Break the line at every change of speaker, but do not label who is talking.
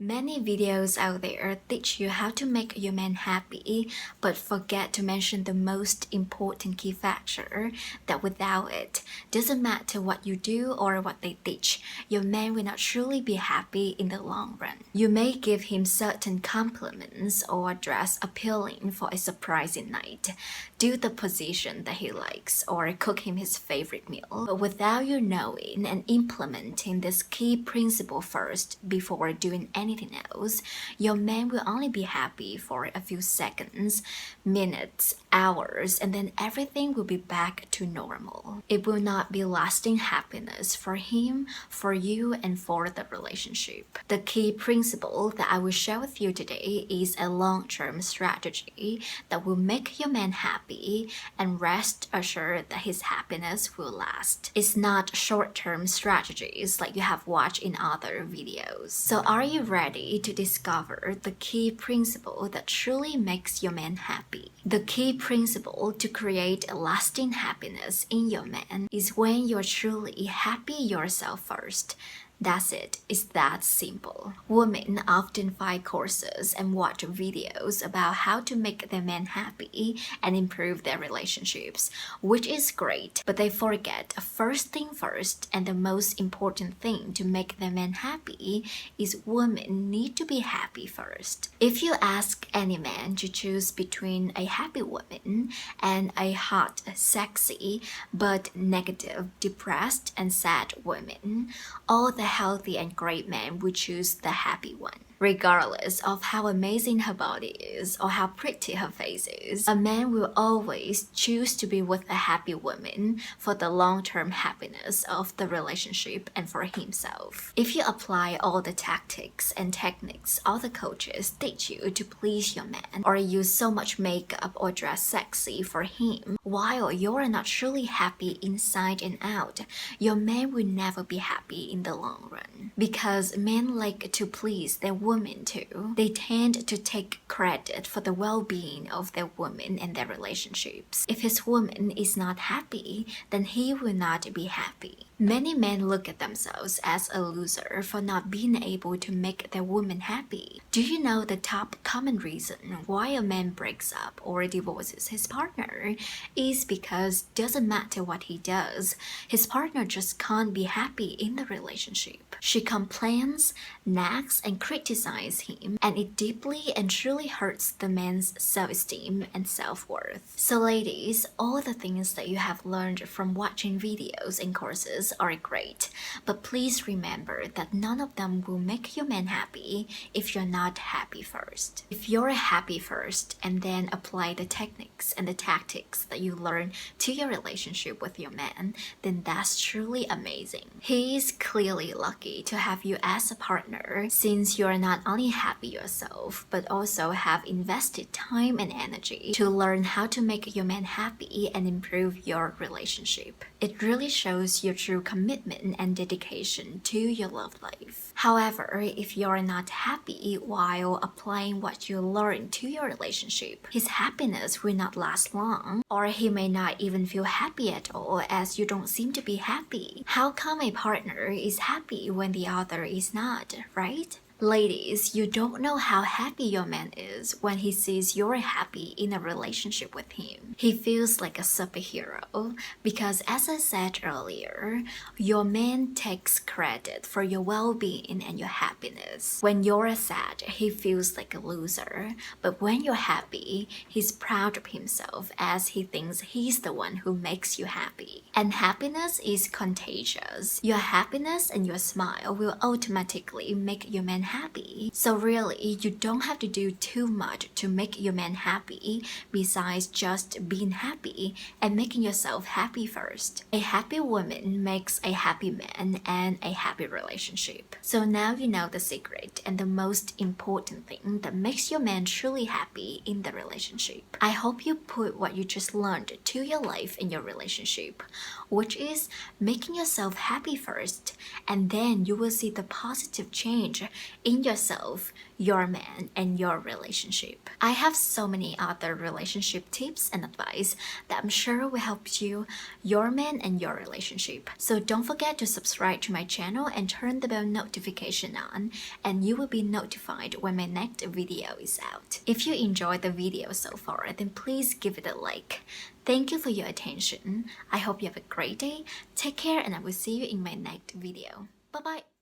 Many videos out there teach you how to make your man happy, but forget to mention the most important key factor that without it, doesn't matter what you do or what they teach, your man will not truly be happy in the long run. You may give him certain compliments or dress appealing for a surprising night, do the position that he likes, or cook him his favorite meal, but without you knowing and implementing this key principle first before doing anything else, your man will only be happy for a few seconds, minutes, hours, and then everything will be back to normal. It will not be lasting happiness for him, for you, and for the relationship. The key principle that I will share with you today is a long-term strategy that will make your man happy, and rest assured that his happiness will last. It's not short-term strategies like you have watched in other videos. So are you ready to discover the key principle that truly makes your man happy? The key principle to create a lasting happiness in your man is when you're truly happy yourself first. That's it. It's that simple. Women often find courses and watch videos about how to make their men happy and improve their relationships, which is great, but they forget first thing first, and the most important thing to make their men happy is women need to be happy first. If you ask any man to choose between a happy woman and a hot, sexy, but negative, depressed, and sad woman, all the healthy and great men would choose the happy one. Regardless of how amazing her body is or how pretty her face is, a man will always choose to be with a happy woman for the long-term happiness of the relationship and for himself. If you apply all the tactics and techniques all the coaches teach you to please your man, or use so much makeup or dress sexy for him, while you're not truly happy inside and out, your man will never be happy in the long run. Because men like to please their women too. They tend to take credit for the well-being of their woman and their relationships. If his woman is not happy, then he will not be happy. Many men look at themselves as a loser for not being able to make their woman happy. Do you know the top common reason why a man breaks up or divorces his partner is because doesn't matter what he does, his partner just can't be happy in the relationship. She complains, nags, and criticizes him, and it deeply and truly hurts the man's self-esteem and self-worth. So ladies, all the things that you have learned from watching videos and courses are great, but please remember that none of them will make your man happy if you're not happy first. If you're happy first and then apply the techniques and the tactics that you learn to your relationship with your man, then that's truly amazing. He is clearly lucky to have you as a partner, since you're not only happy yourself, but also have invested time and energy to learn how to make your man happy and improve your relationship. It really shows your true commitment and dedication to your love life. However, if you're not happy while applying what you learn to your relationship, his happiness will not last long, or he may not even feel happy at all as you don't seem to be happy. How come a partner is happy when the other is not, right? Ladies, you don't know how happy your man is when he sees you're happy in a relationship with him. He feels like a superhero because, as I said earlier, your man takes credit for your well-being and your happiness. When you're sad, he feels like a loser, but when you're happy, he's proud of himself as he thinks he's the one who makes you happy. And happiness is contagious. Your happiness and your smile will automatically make your man happy. So really, you don't have to do too much to make your man happy besides just being happy and making yourself happy first. A happy woman makes a happy man and a happy relationship. So now you know the secret and the most important thing that makes your man truly happy in the relationship. I hope you put what you just learned to your life in your relationship, which is making yourself happy first, and then you will see the positive change in yourself, your man, and your relationship. I have so many other relationship tips and advice that I'm sure will help you, your man, and your relationship. So don't forget to subscribe to my channel and turn the bell notification on, and you will be notified when my next video is out. If you enjoyed the video so far, then please give it a like. Thank you for your attention. I hope you have a great day. Take care, and I will see you in my next video. Bye bye.